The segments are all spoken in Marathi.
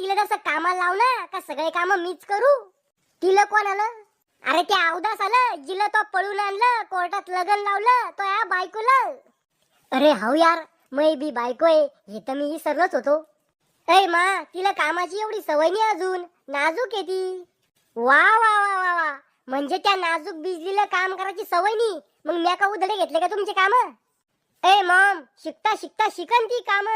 तिला जसं कामाला लाव ना का सगळे काम मीच करू. तिला कोण आलं? अरे त्या अवदास आलं जिला तो पळून आणलं, कोर्टात लग्न लावलं तो या बायकोला. अरे हाव यार, मै बी बायको आहे हे तर मी विसरलोच होतो. ऐ मा, तिला कामाची एवढी सवय नाही अजून, नाजूक आहे ती. वा वा वा वा वा, म्हणजे त्या नाजूक बिजलीला काम करायची सवय नाही, मग म्या का उधडे घेतले का तुमचे काम? ए मॉम, शिकता शिकता शिकन ती काम.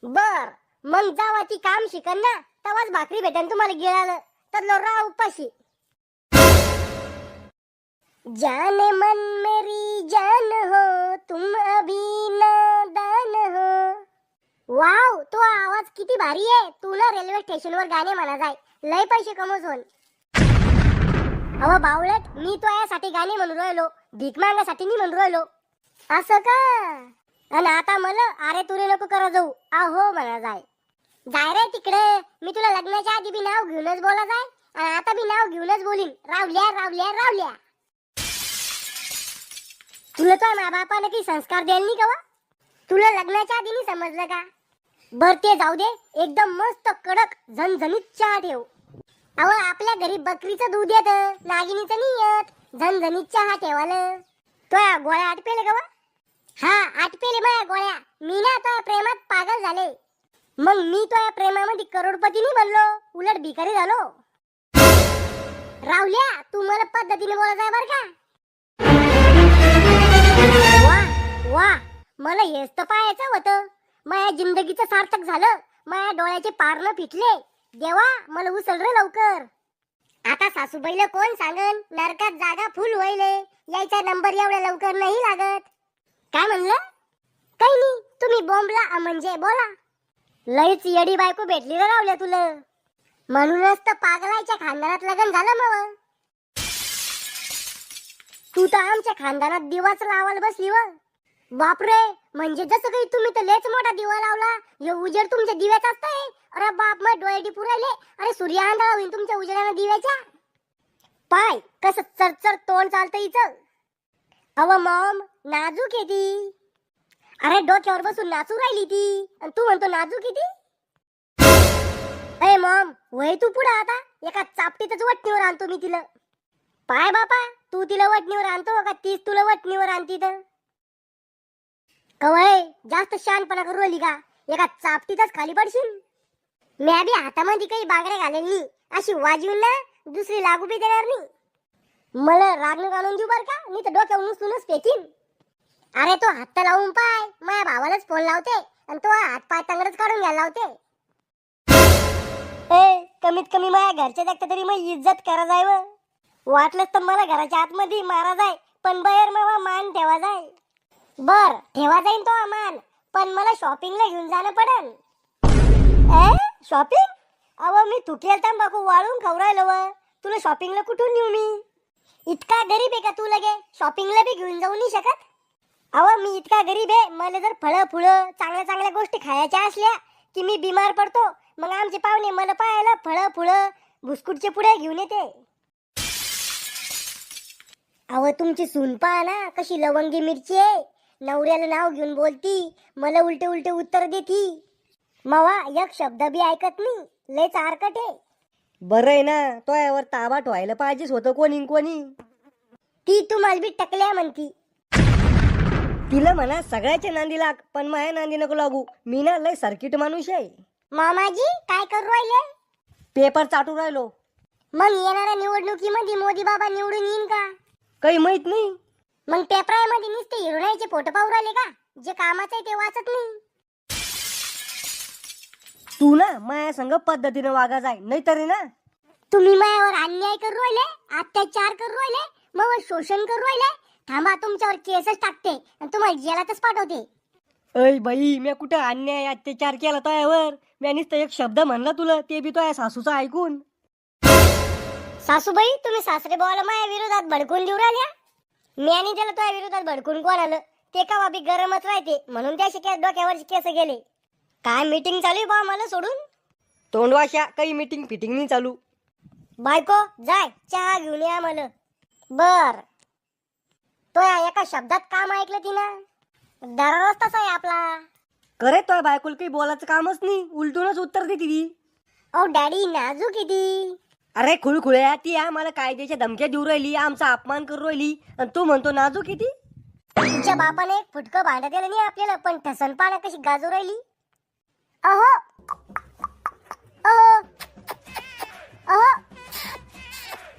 बर, मग जावा ती काम शिकन ना, तवाच भाकरी भेटन तुम्हाला गिळालं तर लो राव उपाशी. जाने मन मेरी जान हो तुम अभी नादान हो. वाव, तो आवाज किती भारी आहे. तू ना रेल्वे स्टेशनवर गाणे म्हणा जाय, लय पैसे कमवून. अहो बावळट, मी तो यासाठी गाणे म्हणून राहिलो, भीक मागण्यासाठी नाही म्हणून राहिलो. असं का? आणि आता मला अरे तुरे नको करा जाऊ, आहो म्हणा जाय. जाय रे तिकडे, मी तुला लग्नाच्या आधी बी नाव घेऊनच बोला जाय आणि आता बी नाव घेऊनच बोलीन, रावल्या रावल्या रावल्या. तुला तो माझ्या बापाने काही संस्कार द्यायला नाही का वा? तुला लग्नाच्या आधी नाही समजलं का? बर ते जाऊ दे, एकदम मस्त कडक झणझणीत चहा ठेव. अहो आपल्या घरी बकरीचं दूध येत, नागिनीचं नाही येत. झणझणीत चहा ठेवाल. तो गोळ्या आटपेले का वा? हा आटपेले माझ्या गोळ्या. मी ना तो प्रेमात पागल झाले. मग मी तो प्रेमामध्ये करोडपती नाही बनलो, उलट भिकारी झालो. रावल्या, तू मला पद्धतीने बोलत आहे बर का? वा वा, मला हेच तर पाहायचं होतं. माझ्या जिंदगीचं सार्थक झालं. माझ्या डोळ्याचे पारणं फिटले. देवा मला उचल रे लवकर. आता सासूबाईला कोण सांगन, नरकात जागा फुल व्हायले. यायचा नंबर एवढ्या लवकर नाही लागत. काय म्हणलं? काही नाही, तुम्ही बोंबला म्हणजे बोला. लईच येडी बायको भेटली रे रावल्या तुला. म्हणूनच तर पागलाच्या खानदानात लग्न झालं मग. तू तर आमच्या खानदानात दिवाच लावायला बसली व. बापरे, म्हणजे जसं काही तुम्ही तर लेच मोठा दिवा लावला. हे उजेड तुमच्या दिव्याचा असतंय. अरे बाप, मग डोळे डी पुरायले. अरे सूर्य आंधळा होईल तुमच्या उजेडानं दिव्याच्या. पाय कसं चरचर तोंड चालतं हिचं. अव मॉम, नाजूक आहे ती. अरे डोक्यावर बसून नाचू राहिली ती आणि तू म्हणतो नाजूक आहे ती. अरे मॉम, वय तू पुढे आता. एका चापटीतच वटणीवर आणतो मी तिला. पाय बापा, तू तिला वटणीवर आणतो का तीच तुला वटणीवर आणती तर? कवय जास्त शानपणा करू राहिली का? एका चापटीतच खाली पडशील. म्या बी हातामध्ये काही बागड्या घालेली अशी वाजवून ना दुसरी लागू बी देणार नाही. मला रागणं घालून देऊ बर का, मी तर डोक्यावर उचलूनच फेकीन. अरे तो हात लावून पाय, माझ्या भावालाच फोन लावते आणि तो हात पाय तंगडच काढून घ्यायला लावते. ए, कमीत कमी माझ्या घरच्या देखता तरी मग इज्जत करा जाय व. वाटलंच तर मला घराच्या आतमध्ये मारा जाय, पण बाहेर मग मान ठेवा जाय. बर ठेवा जाईन तो मान, पण मला शॉपिंगला घेऊन जाणं पडेल. शॉपिंग? अव मी थुकेल तंबाखू वाळून खाऊ राहिलो व. तुला शॉपिंगला कुठून नेऊ मी? इतका गरीब आहे का तू लगे शॉपिंगला बी घेऊन जाऊ नाही शकत? अव मी इतका गरीब आहे, मला जर फळं फुलं चांगल्या चांगल्या गोष्टी खायच्या असल्या की मी बिमार पडतो. मग आमचे पाहुणे मला पाहायला फळं फुलं बिस्कुटचे पुढे घेऊन येते. अव तुमची सून पहा ना कशी लवंगी मिरची आहे. नवऱ्याला नाव घेऊन बोलती, मला उलटे उलटे उत्तर देती. मवा एक शब्द बी ऐकत नाही, लय चारकट आहे. बरं आहे ना, तो यावर ताबा ठेवायला पाहिजेच होतं कोणी कोणी. ती तुम्हाला बी टकल्या म्हणती. तिला म्हणा सगळ्याच्या नांदी लाग, पण माझ्या नांदी नको लागू. मी ना लय सर्किट माणूस आहे. मामाजी काय करू राहिले? पेपर चाटू राहिलो. मग येणाऱ्या निवडणुकीमध्ये मोदी बाबा निवडून येईन का? काही माहित नाही. मग पेपरामध्ये नुसते हिरोईनचे फोटो पाहू राहिले का? जे कामाचं आहे ते वाचत नाही. तू ना माया संग पद्धतीने वागा जाय, नाही तरी ना. तुम्ही मायावर अन्याय करू राहिले, अत्याचार करू राहिले, मग शोषण करू राहिले. थांबा, तुमच्यावर केसच टाकते आणि तुम्हाला जेलातच पाठवते. ऐ बाई, मी कुठे अन्याय अत्याचार केला तोयावर? मी नुसतं एक शब्द म्हणला तुला, ते बी तोया सासूचा ऐकून. सासूबाई, तुम्ही सासरे बोला माझ्या विरोधात भडकून देऊ राहिल्या. मी आणि त्याला तुझ्या विरोधात भडकून कोण आलं? ते का बाबी गरमच राहते म्हणून त्या शिक्या डोक्यावरचे केस गेले. काय मीटिंग चालू आहे बा मला सोडून? तोंडवाशा, काही मीटिंग फिटिंग नाही चालू. बायको जाय चहा घेऊन या मला. बर, तो या एका शब्दात काम ऐकलं तिनं. दररोज तसा आहे आपला. करे तो बायकोला काही बोलायचं कामच नाही, उलटूनच उत्तर देते ती. ओ डॅडी नाजू किती. अरे खुळखुळ्या, ती आम्हाला कायद्याच्या धमक्या देऊ राहिली, आमचा अपमान करू राहिली, आणि तू म्हणतो नाजू किती. तुझ्या बापाने एक फुटकं भांडं दिलं नाही आपल्याला, पण ठसन पाना कशी गाजू राहिली. अहो अहो अहो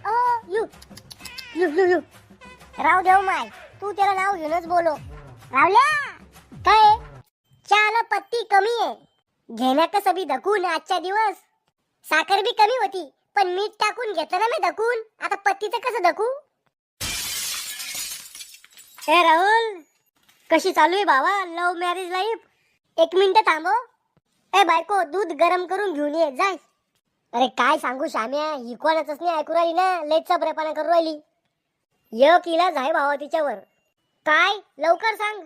अहो यू यू यू यू राव देव माय, तू त्याला नाव घेऊनच बोलो. रावल्या काय चहाला पत्ती कमी आहे, घेण्या कसं बी धकून. आजच्या दिवस साखर बी कमी होती, पण मीठ टाकून घेतलं ना मी धकून. आता पत्तीचं कसं धकू. ए राहुल, कशी चालू आहे भावा लव्ह मॅरेज लाईफ. एक मिनिट थांबो. ए बायको, दूध गरम करून घेऊन ये जाय. अरे काय सांगू श्याम्या, ही कोणाच नाही ऐकू राहिली ना, लय चबरेपणा करू राहिली. एक इलाज आहे भावा तिच्यावर. काय लवकर सांग.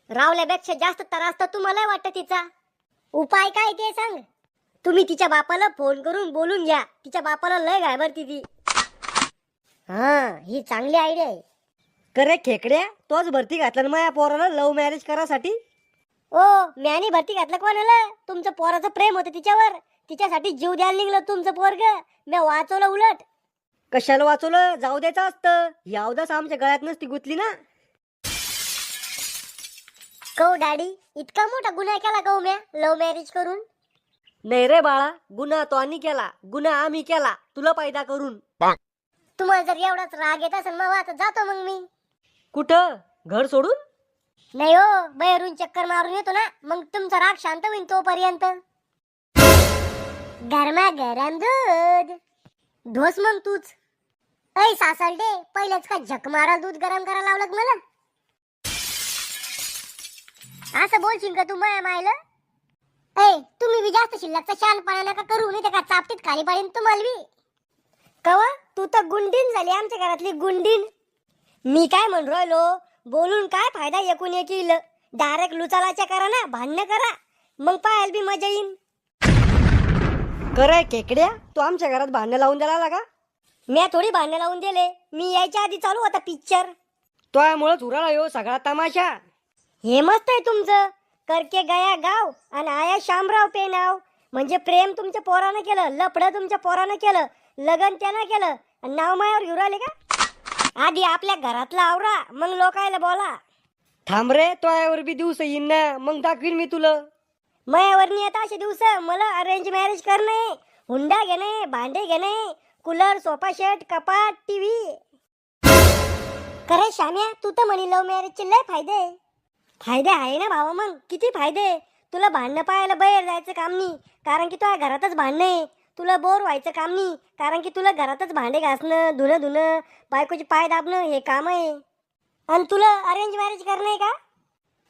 रावल्यापेक्षा जास्त त्रास तर तुम्हाला वाटतं तिचा. उपाय काय ते सांग. तुम्ही तिच्या बापाला फोन करून बोलून घ्या, तिच्या बापाला लय घाबरती ती. हा, ही चांगली आयडिया आहे. करे खेकड्या, तोच भरती घातला ना माझ्या पोराला लव्ह मॅरेज करासाठी. ओ म्यानी भरती घातलं कोणाला. तुमचं पोराचं प्रेम होतं तिच्यावर, तिच्यासाठी जीव द्यायला निघलं तुमचं पोरग. मी वाचवलं उलट. कशाला वाचवलं, जाऊ द्यायचं असतं. यावदास आमच्या गळ्यात नसती गुतली ना. कौ डॅडी, इतका मोठा गुन्हा केला कौ म्या लव्ह मॅरेज करून. नाही रे बाळा, गुन्हा तो आम्ही केला, गुन्हा आम्ही केला तुला पैदा करून. तुम्हाला जर एवढाच राग येत असेल मग आता जातो मग मी. कुठं, घर सोडून. नाही हो, बाहेरून चक्कर मारून येतो ना, मग तुमचा राग शांत होईल तोपर्यंत. गरमा गरम दूध धोस मग तूच. ऐ सासरडे, पहिलेच का झक मारा दूध गरम करायला लावलं का मला. असं बोलशील का तू माया मायला. ऐ तुम्ही बी जास्त शिल्लकचा शानपणा नका करू, नाही तर का चापटीत खाली पाडीन तुम्हाला बी. कवा तू तर गुंडीन झाली आमच्या घरातली गुंडीन. मी काय म्हणून राहिलो, बोलून काय फायदा एकूण एक येईल. डायरेक्ट लुचालाच्या करा ना, भांडणं करा, मग पाहायला बी मजा येईन. करे खेकड्या, तू आमच्या घरात भांडण लावून द्यायला का. मी थोडी भांडणं लावून दिले, मी यायच्या आधी चालू होता पिक्चर. तोयामुळेच उराला यो सगळा तमाशा. हे मस्त आहे तुमचं. करके गया गाव आणि आया शामराव पे नाव. म्हणजे प्रेम तुमच्या पोरानं केलं, लपडं तुमच्या पोरानं केलं, लगन त्यानं केलं, आणि नाव मायावर घेऊन आले का. आधी आपल्या घरातला आवरा, मग लोकायला बोला. थांब रे, तोयावर बी दिवस येईन ना, मग दाखवीन मी तुला. मायावर नाही आता असे दिवस. मला अरेंज मॅरेज करणे, हुंडा घेणे, भांडे घेणे, कूलर, सोफा सेट, कपाट, टीव्ही. करे श्याम्या, तू तर म्हणी लव्ह मॅरेजचे लय फायदे. फायदे आहे ना भावा, मग किती फायदे. तुला भांडणं पाहायला बाहेर जायचं काम नाही, कारण की तुला घरातच भांडणं आहे. तुला बोर व्हायचं काम नाही, कारण की तुला घरातच भांडे घासणं, धुणं, बायकोचे पाय दाबणं हे काम आहे. आणि तुला अरेंज मॅरेज करणं आहे का.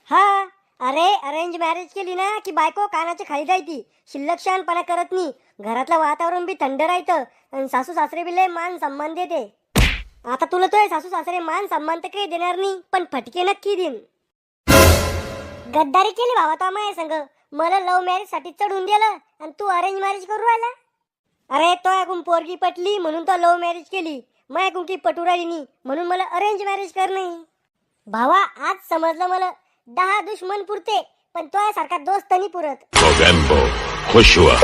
हा, अरे अरेंज मॅरेज केली ना की बायको कानाच्या खाली जायती, शिल्लक शहाणपणा करत नाही, घरातलं वातावरण बी थंड राहतं, आणि सासू सासरे बी लय मान सन्मान देते. आता तुला तो सासू सासरे मान सन्मान तर काही देणार नाही, पण फटके नक्की देईन. गद्दारी केली भावा तो माझ्या संग. मला लव्ह मॅरेज साठी चढून दिलं आणि तू अरेंज मॅरेज करू राहिला. अरे तो ऐकून पोरगी पटली म्हणून तो लव्ह मॅरेज केली, मग ऐकून की पटू राहिली नाही म्हणून मला अरेंज मॅरेज करणे. भावा आज समजलं मला, 10 दुश्मन पुरते पण तो सारखा दोस्त नाही पुरत. Movember, खुश हुआ.